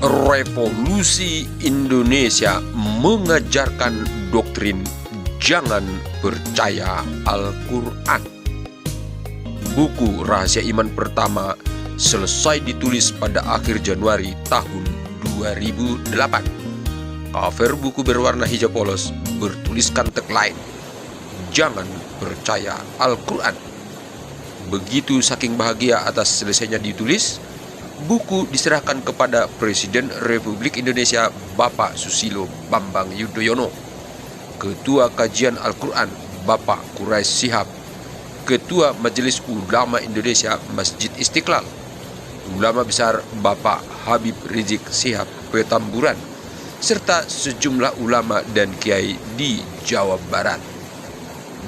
Revolusi Indonesia mengajarkan doktrin jangan percaya Al-Quran. Buku Rahasia Iman pertama selesai ditulis pada akhir Januari tahun 2008. Cover buku berwarna hijau polos bertuliskan tagline, "Jangan percaya Al-Quran." Begitu saking bahagia atas selesainya ditulis, buku diserahkan kepada Presiden Republik Indonesia Bapak Susilo Bambang Yudhoyono, Ketua Kajian Al-Quran Bapak Quraish Shihab, Ketua Majelis Ulama Indonesia Masjid Istiqlal, Ulama Besar Bapak Habib Rizik Shihab Petamburan, serta sejumlah ulama dan kiai di Jawa Barat.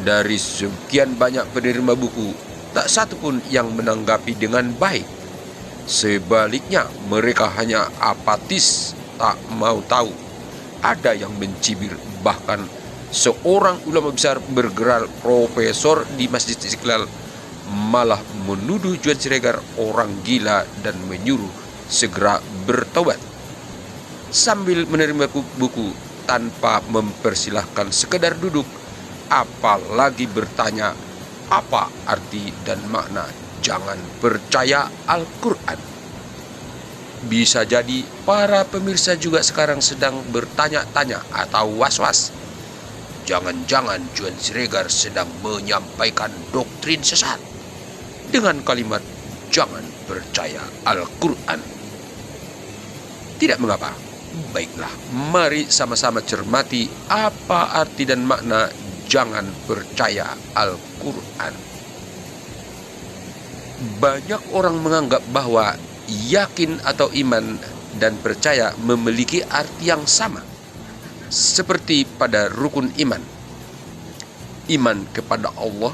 Dari sekian banyak penerima buku, tak satu pun yang menanggapi dengan baik. Sebaliknya, mereka hanya apatis, tak mau tahu. Ada yang mencibir, bahkan seorang ulama besar bergelar profesor di Masjid Istiqlal malah menuduh Juan Siregar orang gila dan menyuruh segera bertobat. Sambil menerima buku tanpa mempersilahkan sekedar duduk, apalagi bertanya apa arti dan makna jangan percaya Al-Quran. Bisa jadi para pemirsa juga sekarang sedang bertanya-tanya atau was-was. Jangan-jangan Juan Siregar sedang menyampaikan doktrin sesat dengan kalimat jangan percaya Al-Quran. Tidak mengapa. Baiklah, mari sama-sama cermati apa arti dan makna jangan percaya Al-Quran. Banyak orang menganggap bahwa yakin atau iman dan percaya memiliki arti yang sama. Seperti pada rukun iman. Iman kepada Allah,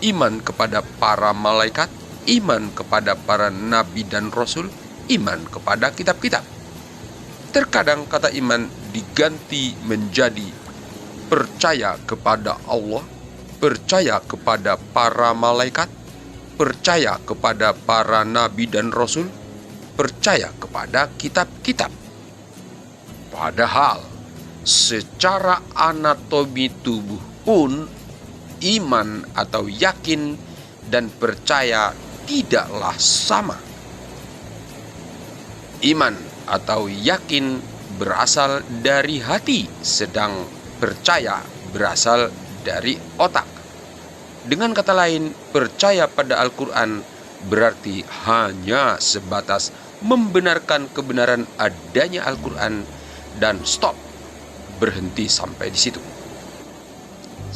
iman kepada para malaikat, iman kepada para nabi dan rasul, iman kepada kitab-kitab. Terkadang kata iman diganti menjadi percaya kepada Allah, percaya kepada para malaikat, percaya kepada para nabi dan rasul, percaya kepada kitab-kitab. Padahal secara anatomi tubuh pun iman atau yakin dan percaya tidaklah sama. Iman atau yakin berasal dari hati, sedang percaya berasal dari otak. Dengan kata lain, percaya pada Al-Quran berarti hanya sebatas membenarkan kebenaran adanya Al-Quran dan stop, berhenti sampai di situ.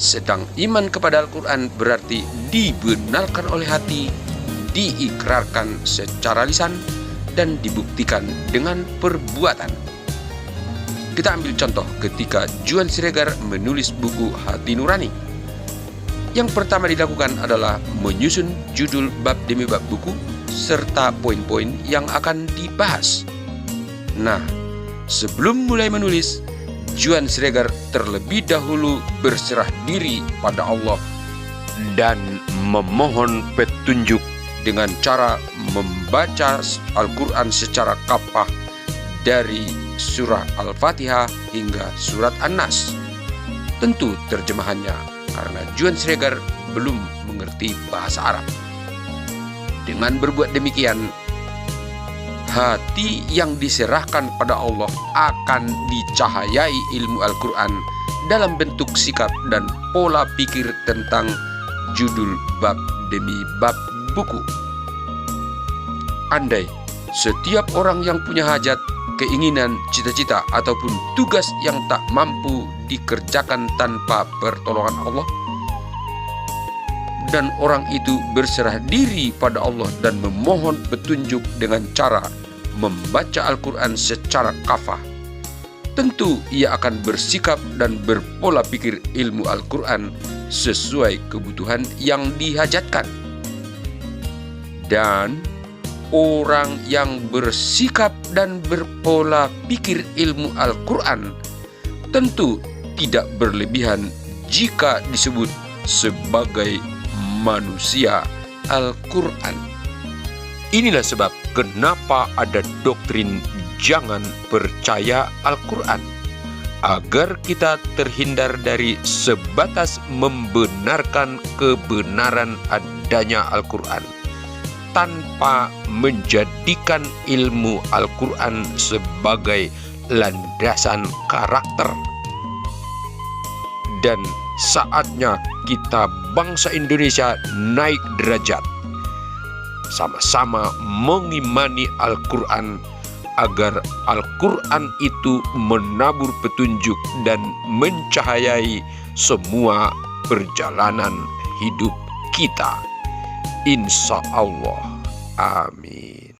Sedang iman kepada Al-Quran berarti dibenarkan oleh hati, diikrarkan secara lisan, dan dibuktikan dengan perbuatan. Kita ambil contoh ketika Juan Siregar menulis buku Hati Nurani. Yang pertama dilakukan adalah menyusun judul bab demi bab buku serta poin-poin yang akan dibahas. Nah, sebelum mulai menulis, Juan Siregar terlebih dahulu berserah diri pada Allah dan memohon petunjuk dengan cara membaca Al-Quran secara kafah dari surah Al-Fatihah hingga surat An-Nas. Tentu terjemahannya karena Juan Siregar belum mengerti bahasa Arab. Dengan berbuat demikian, hati yang diserahkan pada Allah akan dicahayai ilmu Al-Quran dalam bentuk sikap dan pola pikir tentang judul bab demi bab buku. Andai setiap orang yang punya hajat, keinginan, cita-cita, ataupun tugas yang tak mampu dikerjakan tanpa pertolongan Allah, dan orang itu berserah diri pada Allah dan memohon petunjuk dengan cara membaca Al-Quran secara kafah, tentu ia akan bersikap dan berpola pikir ilmu Al-Quran sesuai kebutuhan yang dihajatkan. Dan orang yang bersikap dan berpola pikir ilmu Al-Quran tentu tidak berlebihan jika disebut sebagai manusia Al-Quran. Inilah sebab kenapa ada doktrin jangan percaya Al-Quran, agar kita terhindar dari sebatas membenarkan kebenaran adanya Al-Quran, tanpa menjadikan ilmu Al-Quran sebagai landasan karakter. Dan saatnya kita bangsa Indonesia naik derajat, sama-sama mengimani Al-Quran, agar Al-Quran itu menabur petunjuk dan mencahayai semua perjalanan hidup kita. Insya Allah. Amin.